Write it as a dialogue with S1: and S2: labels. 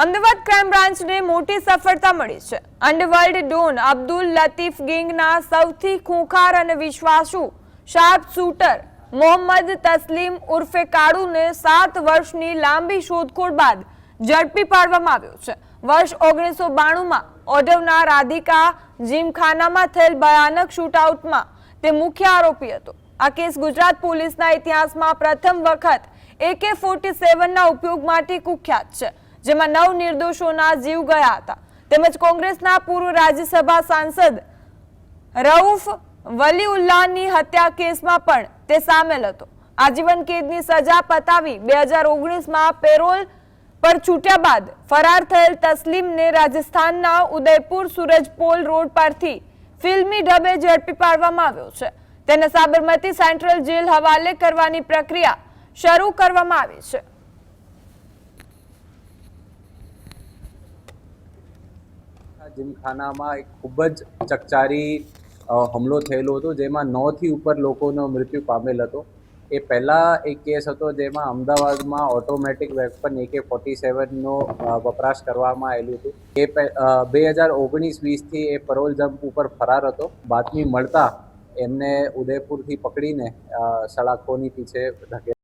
S1: Ahmedabad crime બ્રાન્ચને મોટી સફળતા મળી છે। અંડરવર્લ્ડ ડોન અબ્દુલ લતીફ ગેંગના સૌથી ખૂંખાર અને વિશ્વાસુ શાર્પ શૂટર મોહમ્મદ તસ્લીમ ઉર્ફે કાળુને 7 વર્ષની લાંબી શોધખોળ બાદ ઝડપી પાડવામાં આવ્યો છે। વર્ષ 1992માં ઓઢવના રાધિકા જીમખાનામાં થયેલ ભયાનક શૂટઆઉટમાં તે મુખ્ય આરોપી હતો। આ કેસ ગુજરાત પોલીસના ઇતિહાસમાં પ્રથમ વખત AK-47ના ઉપયોગ માટે કુખ્યાત છે, જેમાં 9 નિર્દોષોના જીવ ગયા હતા। તેમજ કોંગ્રેસના પૂર્વ રાજ્યસભા સાંસદ રઉફ વલીઉલ્લાહની હત્યા કેસમાં પણ તે સામેલ હતો। આજીવન કેદની સજા પતાવી 2019માં પેરોલ પર છૂટ્યા બાદ ફરાર થયેલ તસ્લીમને રાજસ્થાનના ઉદયપુર સૂરજપોલ રોડ પરથી ફિલ્મી ઢબે ઝડપી પાડવામાં આવ્યો છે। તેને સાબરમતી સેન્ટ્રલ જેલ હવાલે કરવાની પ્રક્રિયા શરૂ કરવામાં આવી છે।
S2: જીમખાનામાં એક ખૂબ જ ચકચારી હુમલો થયેલો હતો, જેમાં 9થી ઉપર લોકોનો મૃત્યુ પામેલ હતો। એ પહેલાં એક કેસ હતો જેમાં અમદાવાદમાં ઓટોમેટિક વેપન AK-47નો વપરાશ કરવામાં આવેલું હતું। એ 2019-20થી એ પરોલ જમ્પ ઉપર ફરાર હતો। બાતમી મળતા એમને ઉદયપુરથી પકડીને સલાખોની પીછે ધકેલ